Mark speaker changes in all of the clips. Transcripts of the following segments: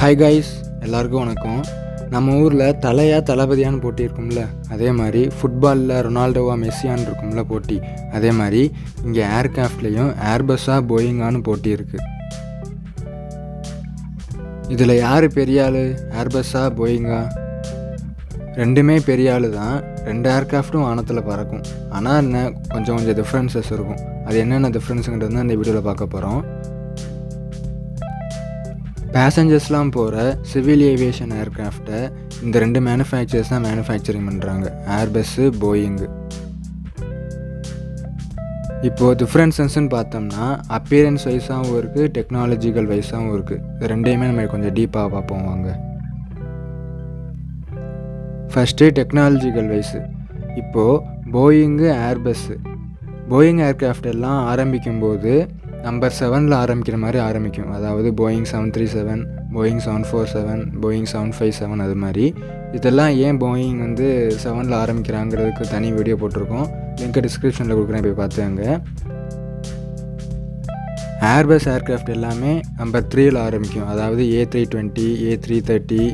Speaker 1: Hi guys, எல்லாருக்கும் வணக்கம். நம்ம ஊரில் தளபதியான்னு போட்டி இருக்கும்ல, அதே மாதிரி ஃபுட்பாலில் ரொனால்டோவா மெஸ்ஸியான்னு இருக்கும்ல போட்டி, அதே மாதிரி இங்கே ஏர்கிராஃப்ட்லேயும் ஏர்பஸ்ஸா போயிங்கான்னு போட்டி இருக்குது. இதில் யார் பெரிய ஆள், ஏர்பஸ்ஸா போயிங்கா? ரெண்டுமே பெரிய ஆள் தான். ரெண்டு ஏர்கிராஃப்ட்டும் வானத்தில் பறக்கும். ஆனால் என்ன, கொஞ்சம் டிஃப்ரென்சஸ் இருக்கும். அது என்னென்ன டிஃப்ரென்ஸுங்கிறது தான் இந்த வீடியோவில் பார்க்க போகிறோம். பேசஞ்சர்ஸ்லாம் போகிற சிவில் ஏவியேஷன் ஏர்க்ராஃப்டை இந்த ரெண்டு மேனுஃபேக்சர்ஸ் தான் மேனுஃபேக்சரிங் பண்ணுறாங்க, ஏர்பஸ்ஸு, போயிங்கு. இப்போது டிஃப்ரென்சஸ்ன்னு பார்த்தோம்னா அப்பியரன்ஸ் வைஸாகவும் இருக்குது, டெக்னாலஜிக்கல் வைஸாகவும் இருக்குது. இது ரெண்டையுமே நம்ம கொஞ்சம் டீப்பாக பார்ப்போம் வாங்க. First technological wise. இப்போது போயிங்கு, ஏர்பஸ்ஸு, போயிங் ஏர்க்ராஃப்ட் எல்லாம் ஆரம்பிக்கும்போது நம்பர் 7 ஆரம்பிக்கிற மாதிரி ஆரம்பிக்கும். அதாவது போயிங் 737, போயிங் 747, போயிங் 757 அது மாதிரி. இதெல்லாம் ஏன் போயிங் 7 ஆரம்பிக்கிறாங்கிறதுக்கு தனி வீடியோ போட்டிருக்கோம், லிங்க் டிஸ்கிரிப்ஷனில் கொடுக்குறேன், போய் பார்த்துங்க. ஏர்பஸ் ஏர்க்ராஃப்ட் எல்லாமே நம்பர் 3 ஆரம்பிக்கும். அதாவது A320, A330,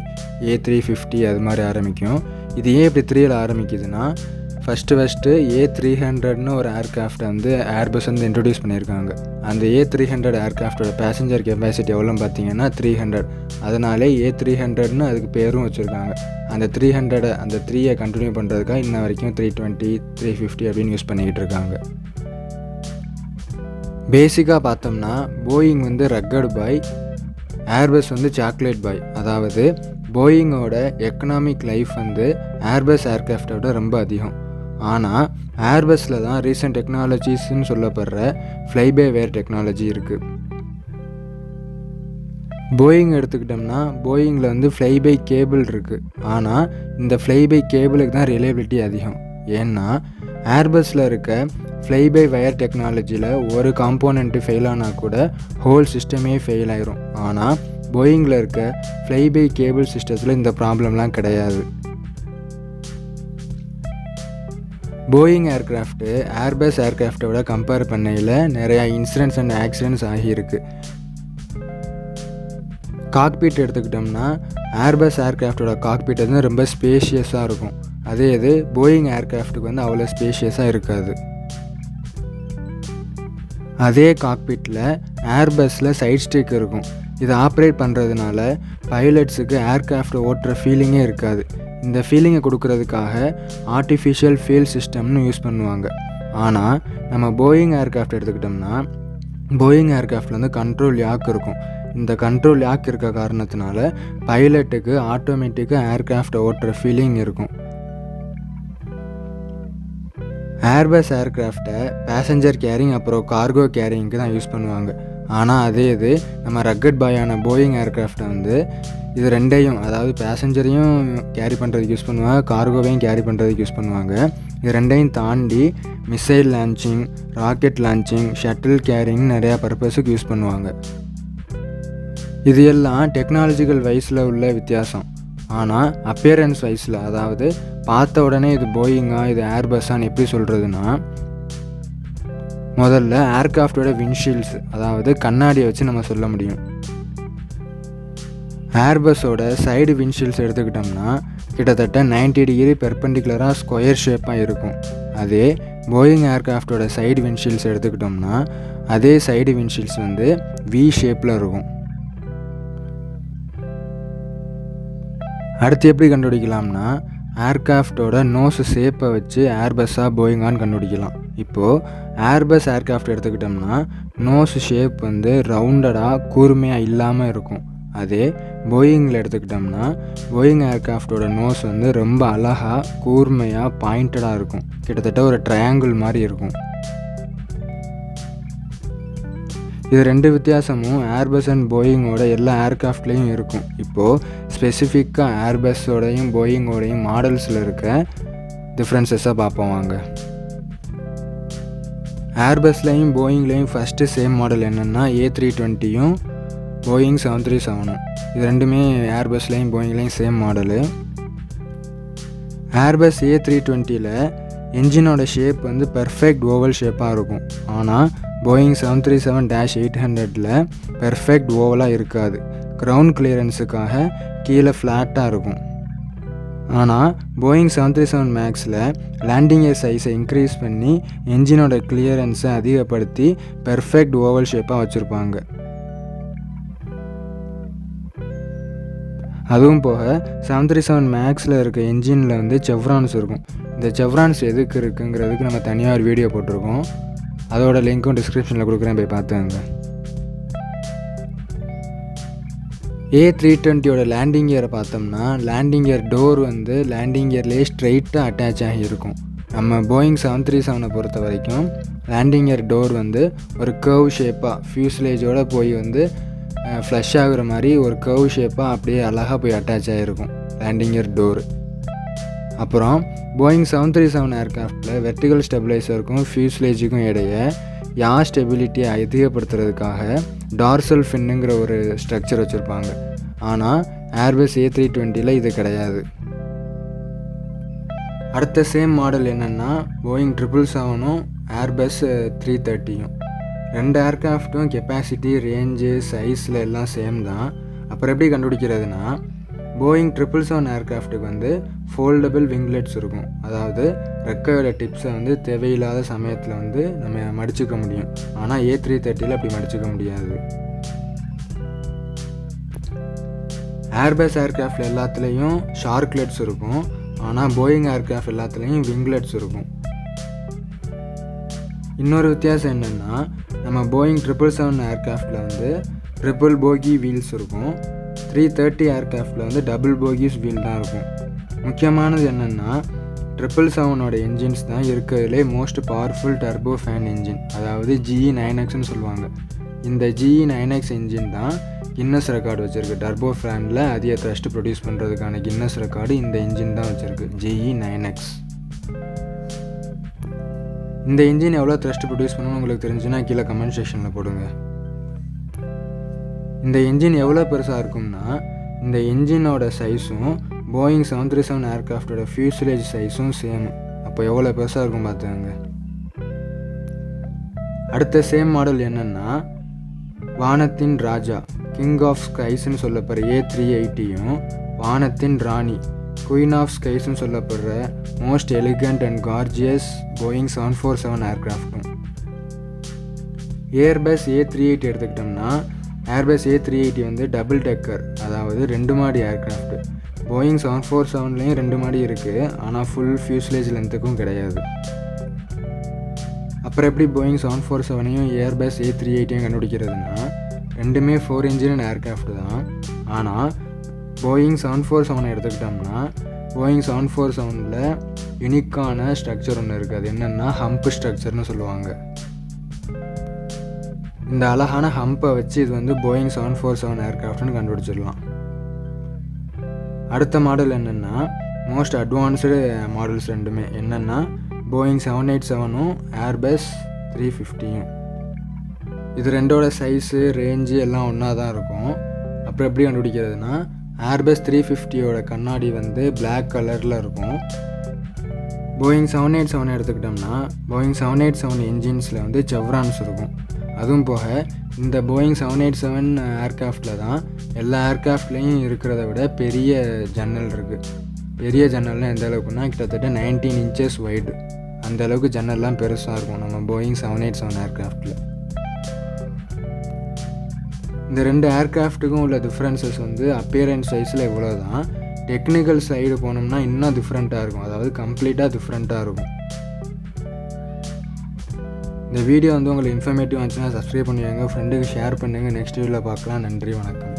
Speaker 1: A350 அது மாதிரி ஆரம்பிக்கும். இது ஏன் இப்படி 3 ஆரம்பிக்குதுன்னா, ஃபஸ்ட்டு A300ன்னு ஒரு ஏர்க்ராஃப்டை ஏர்பஸ் இன்ட்ரடியூஸ் பண்ணியிருக்காங்க. அந்த A300 ஏர்க்ராஃப்டோட பேசஞ்சர் கெப்பாசிட்டி எவ்வளோன்னு பார்த்தீங்கன்னா 300. அதனாலே A300ன்னு அதுக்கு பேரும் வச்சுருக்காங்க. அந்த 300 அந்த 3யை கண்டினியூ பண்ணுறதுக்காக இன்ன வரைக்கும் 320, 350 அப்படின்னு யூஸ் பண்ணிக்கிட்டு இருக்காங்க. பேசிக்காக பார்த்தோம்னா Boeing rugged boy, Airbus chocolate boy. அதாவது போயிங்கோட எக்கனாமிக் லைஃப் ஏர்பஸ் ஏர்க்ராஃப்டோட ரொம்ப அதிகம். ஆனால் ஏர்பஸில் தான் ரீசன்ட் டெக்னாலஜிஸ்ன்னு சொல்லப்படுற ஃப்ளைபை வேர் டெக்னாலஜி இருக்குது. போயிங் எடுத்துக்கிட்டோம்னா போயிங்கில் ஃப்ளைபை கேபிள் இருக்குது. ஆனால் இந்த ஃப்ளைபை கேபிளுக்கு தான் ரிலையபிலிட்டி அதிகம். ஏன்னா ஏர்பஸில் இருக்க ஃப்ளைபை வயர் டெக்னாலஜியில் ஒரு காம்போனண்ட்டு ஃபெயில் ஆனால் கூட ஹோல் சிஸ்டமே ஃபெயில் ஆயிரும். ஆனால் போயிங்கில் இருக்க ஃப்ளைபை கேபிள் சிஸ்டத்தில் இந்த ப்ராப்ளம்லாம் கிடையாது. போயிங் ஏர்க்ராஃப்ட்டு ஏர்பஸ் ஏர்க்ராஃப்டோட கம்பேர் பண்ணையில் நிறையா இன்சிடென்ட்ஸ் அண்ட் ஆக்சிடென்ட்ஸ் ஆகியிருக்கு. காக்பீட் எடுத்துக்கிட்டோம்னா ஏர்பஸ் ஏர்க்ராஃப்டோட காக்பீட் ரொம்ப ஸ்பேஷியஸாக இருக்கும். அதே இது போயிங் ஏர்க்ராஃப்ட்டுக்கு அவ்வளோ ஸ்பேஷியஸாக இருக்காது. அதே காக்பீட்டில் ஏர்பஸில் சைட் ஸ்டிக் இருக்கும். இதை ஆப்ரேட் பண்ணுறதுனால பைலட்ஸுக்கு ஏர்க்ராஃப்டை ஓட்டுற ஃபீலிங்கே இருக்காது. இந்த ஃபீலிங்கை கொடுக்கறதுக்காக ஆர்டிஃபிஷியல் ஃபீல் சிஸ்டம்னு யூஸ் பண்ணுவாங்க. ஆனால் நம்ம போயிங் ஏர்க்ராஃப்ட் எடுத்துக்கிட்டோம்னா போயிங் ஏர்க்ராஃப்டில் கண்ட்ரோல் யாக் இருக்கும். இந்த கண்ட்ரோல் யாக் இருக்க காரணத்தினால பைலட்டுக்கு ஆட்டோமேட்டிக்காக ஏர்க்ராஃப்டை ஓட்டுற ஃபீலிங் இருக்கும். ஏர்பஸ் ஏர்க்ராஃப்டை பேசஞ்சர் கேரிங் அப்புறம் கார்கோ கேரிங்க்கு தான் யூஸ் பண்ணுவாங்க. ஆனால் அதே இது நம்ம ரக்கட் பாயான போயிங் ஏர்க்ராஃப்டை இது ரெண்டையும், அதாவது பேசஞ்சரையும் கேரி பண்ணுறதுக்கு யூஸ் பண்ணுவாங்க, கார்கோவையும் கேரி பண்ணுறதுக்கு யூஸ் பண்ணுவாங்க. இது ரெண்டையும் தாண்டி missile launching, rocket launching, shuttle carrying நிறையா பர்பஸுக்கு யூஸ் பண்ணுவாங்க. இது எல்லாம் டெக்னாலஜிக்கல் வைஸில் உள்ள வித்தியாசம். ஆனால் அப்பியரன்ஸ் வைஸில், அதாவது பார்த்த உடனே இது போயிங்கா இது ஏர்பஸ்ஸான்னு எப்படி சொல்கிறதுனா, முதல்ல ஏர்க்ராஃப்டோட விண்ட்ஷீல்ட்ஸ், அதாவது கண்ணாடியை வச்சு நம்ம சொல்ல முடியும். ஏர்பஸோட சைடு விண்ட்ஷீல்ட்ஸ் எடுத்துக்கிட்டோம்னா கிட்டத்தட்ட 90 டிகிரி பெர்பெண்டிகுலராக ஸ்கொயர் ஷேப்பாக இருக்கும். அதே போயிங் ஏர்க்ராஃப்டோட சைடு விண்ட்ஷீல்ட்ஸ் எடுத்துக்கிட்டோம்னா அதே சைடு விண்ட்ஷீல்ட்ஸ் வி ஷேப்பில் இருக்கும். அடுத்து எப்படி கண்டுபிடிக்கலாம்னா, ஏர்க்ராஃப்டோட நோஸ் ஷேப்பை வச்சு ஏர்பஸ்ஸாக போயிங்கான்னு கண்டுபிடிக்கலாம். இப்போது ஏர்பஸ் ஏர்க்ராஃப்ட் எடுத்துக்கிட்டோம்னா நோஸ் ஷேப் ரவுண்டடாக கூர்மையாக இல்லாமல் இருக்கும். அதே போயிங்கில் எடுத்துக்கிட்டோம்னா போயிங் ஏர்க்ராஃப்டோட நோஸ் ரொம்ப அழகாக கூர்மையாக பாயிண்டடாக இருக்கும். கிட்டத்தட்ட ஒரு ட்ரையாங்கிள் மாதிரி இருக்கும். இது ரெண்டு வித்தியாசமும் ஏர்பஸ் அண்ட் போயிங்கோட எல்லா ஏர்க்ராஃப்ட்லேயும் இருக்கும். இப்போது ஸ்பெசிஃபிக்காக ஏர்பஸோடையும் போயிங்கோடையும் மாடல்ஸில் இருக்க டிஃப்ரென்சஸாக பார்ப்போம் வாங்க. ஏர்பஸ்லேயும் போயிங்லேயும் ஃபஸ்ட்டு சேம் மாடல் என்னென்னா A320யும் போயிங் 737. இது ரெண்டுமே ஏர்பஸ்லேயும் போயிங்லேயும் சேம் மாடலு. ஏர்பஸ் A320ல் என்ஜினோட ஷேப் பெர்ஃபெக்ட் ஓவல் ஷேப்பாக இருக்கும். ஆனால் போயிங் 737-800ல் பெர்ஃபெக்ட் ஓவலாக இருக்காது. கிரவுண்ட் கிளியரன்ஸுக்காக கீழே ஃப்ளாட்டாக இருக்கும். ஆனால் போயிங் 737 மேக்ஸில் லேண்டிங் கியர் சைஸை இன்க்ரீஸ் பண்ணி என்ஜினோட கிளியரன்ஸை அதிகப்படுத்தி பெர்ஃபெக்ட் ஓவல் ஷேப்பாக வச்சுருப்பாங்க. அதுவும் போக 737 மேக்ஸில் இருக்க என்ஜினில் வந்து செவ்ரான்ஸ் இருக்கும். இந்த செவ்ரான்ஸ் எதுக்கு இருக்குங்கிறதுக்கு நம்ம தனியாக ஒரு வீடியோ போட்டிருக்கோம். அதோட லிங்க்கும் டிஸ்கிரிப்ஷனில் கொடுக்குறேன், போய் பார்த்துங்க. A320யோட லேண்டிங் கியரை பார்த்தோம்னா லேண்டிங் கியர் டோர் வந்து லேண்டிங் கியர்லேயே ஸ்ட்ரைட்டாக அட்டாச் ஆகி இருக்கும். நம்ம போயிங் 737 பொறுத்த வரைக்கும் லேண்டிங் கியர் டோர் வந்து ஒரு கர்வ் ஷேப்பாக ஃபியூஸ்லேஜோடு போய் வந்து ஃப்ளஷ் ஆகுற மாதிரி ஒரு கர்வ் ஷேப்பாக அப்படியே அழகாக போய் அட்டாச் ஆகிருக்கும் லேண்டிங் கியர் டோரு. அப்புறம் போயிங் 737 ஏர்க்ராஃப்டில் வெர்டிகல் ஸ்டெபிளைசருக்கும் ஃபியூஸ்லேஜுக்கும் இடையே யார் ஸ்டெபிலிட்டியை அதிகப்படுத்துறதுக்காக டார்சல் ஃபின்னுங்கிற ஒரு ஸ்ட்ரக்சர் வச்சுருப்பாங்க. ஆனால் ஏர்பஸ் A320ல் இது கிடையாது. அடுத்த சேம் மாடல் என்னென்னா போயிங் 777ம் ஏர்பஸ் 330யும். ரெண்டு ஏர்க்ராஃப்ட்டும் கெப்பாசிட்டி, ரேஞ்சு, சைஸில் எல்லாம் சேம் தான். அப்புறம் எப்படி கண்டுபிடிக்கிறதுனா போயிங் 777 ஏர்க்ராஃப்ட்டுக்கு வந்து ஃபோல்டபிள் விங்லெட்ஸ் இருக்கும். அதாவது ரெக்கையோட டிப்ஸை வந்து தேவையில்லாத சமயத்தில் வந்து நம்ம மடிச்சுக்க முடியும். ஆனால் A330ல் அப்படி மடிச்சுக்க முடியாது. ஏர்பஸ் ஏர்க்ராஃப்ட் எல்லாத்துலேயும் ஷார்க்லெட்ஸ் இருக்கும். ஆனால் போயிங் ஏர்க்ராஃப்ட் எல்லாத்துலேயும் விங்லெட்ஸ் இருக்கும். இன்னொரு வித்தியாசம் என்னென்னா நம்ம போயிங் 777 ஏர்க்ராஃப்டில் வந்து ட்ரிபிள் போகி வீல்ஸ் இருக்கும். 330 ஏர்க்ராஃப்டில் வந்து டபுள் போகிஸ் வீல் தான் இருக்கும். முக்கியமானது என்னென்னா 777ஓட என்ஜின்ஸ் தான் இருக்கிறதுலே most powerful turbo fan engine, அதாவது GE9Xன்னு சொல்லுவாங்க. இந்த GE9X என்ஜின் தான் கின்னஸ் ரெக்கார்டு வச்சுருக்கு. டர்போ ஃபேனில் அதிக த்ரஸ்ட் ப்ரொடியூஸ் பண்ணுறதுக்கான கின்னஸ் ரெக்கார்டு இந்த என்ஜின் தான் வச்சுருக்கு, GE9X. இந்த என்ஜின் எவ்வளோ த்ரஸ்ட் ப்ரொடியூஸ் பண்ணணும்னு உங்களுக்கு தெரிஞ்சுன்னா கீழே கமெண்ட் செக்ஷனில் போடுங்க. இந்த என்ஜின் எவ்வளோ பெருசாக இருக்கும்னா இந்த என்ஜினோட சைஸும் போயிங் 737 ஏர்க்ராஃப்டோட ஃபியூஸ்லேஜ் சைஸும் சேம். அப்போ எவ்வளோ பெருசாக இருக்கும் பார்த்துக்கோங்க. அடுத்த சேம் மாடல் என்னென்னா வானத்தின் ராஜா, கிங் ஆஃப் ஸ்கைஸ்ன்னு சொல்லப்படுற A380யும் வானத்தின் ராணி, குயின் ஆஃப் ஸ்கைஸ்ன்னு சொல்லப்படுற most elegant and gorgeous Boeing 747 ஏர்க்ராஃப்டும். ஏர்பஸ் A380 எடுத்துக்கிட்டோம்னா ஏர்பஸ் A380 வந்து டபுள் டெக்கர், அதாவது 2 மாடி ஏர்க்ராஃப்ட். போயிங் 747லேயும் 2 மாடி இருக்குது, ஆனால் ஃபுல் ஃபியூஸ்லேஜ் லென்த்துக்கும் கிடையாது. அப்புறம் எப்படி போயிங் 747ஐயும் ஏர்பஸ் A380யும் கண்டுபிடிக்கிறதுனா ரெண்டுமே 4 இன்ஜின் ஏர்க்ராஃப்ட் தான். ஆனால் போயிங் 747 எடுத்துக்கிட்டோம்னா போயிங் 747ல் யூனிக்கான ஸ்ட்ரக்சர் ஒன்று இருக்குது. அது என்னென்னா ஹம்ப் ஸ்ட்ரக்சர்னு சொல்லுவாங்க. இந்த அழகான ஹம்பை வச்சு இது வந்து போயிங் 747 ஏர்க்ராஃப்ட்னு கண்டுபிடிச்சிடலாம். அடுத்த மாடல் என்னென்னா மோஸ்ட் அட்வான்ஸ்டு மாடல்ஸ் ரெண்டுமே என்னென்னா போயிங் 787ம் ஏர்பஸ் 350யும். இது ரெண்டோட சைஸு, ரேஞ்சு எல்லாம் ஒன்றா தான் இருக்கும். அப்புறம் எப்படி கண்டுபிடிக்கிறதுனா ஏர்பஸ் 350யோட கண்ணாடி வந்து பிளாக் கலரில் இருக்கும். போயிங் 787 எடுத்துக்கிட்டோம்னா போயிங் 787 என்ஜின்ஸில் வந்து செவ்ரான்ஸ் இருக்கும். அதுவும் போக இந்த போயிங் 787 ஏர்க்ராஃப்டில் தான் எல்லா ஏர்க்ராஃப்ட்லேயும் இருக்கிறத விட பெரிய ஜன்னல் இருக்குது. பெரிய ஜன்னல்லாம் எந்த அளவுக்குன்னா கிட்டத்தட்ட 19 இன்ச்சஸ் வைடு. அந்த அளவுக்கு ஜன்னல்லாம் பெருசாக இருக்கும் நம்ம போயிங் 787 ஏர்க்ராஃப்டில். இந்த ரெண்டு ஏர்க்ராஃப்ட்டுக்கும் உள்ள டிஃப்ரென்சஸ் வந்து அப்பியரன்ஸ் சைஸில் இவ்வளோ தான். டெக்னிக்கல் சைடு போனோம்னா இன்னும் டிஃப்ரெண்ட்டாக இருக்கும், அதாவது கம்ப்ளீட்டாக டிஃப்ரெண்ட்டாக இருக்கும். இந்த வீடியோ வந்து உங்களுக்கு இன்ஃபர்மேட்டிவ் ஆச்சுன்னா சப்ஸ்கிரைப் பண்ணுவீங்க, ஃப்ரெண்டுக்கு ஷேர் பண்ணுங்கள். நெக்ஸ்ட் வீடியோவில் பார்க்கலாம். நன்றி, வணக்கம்.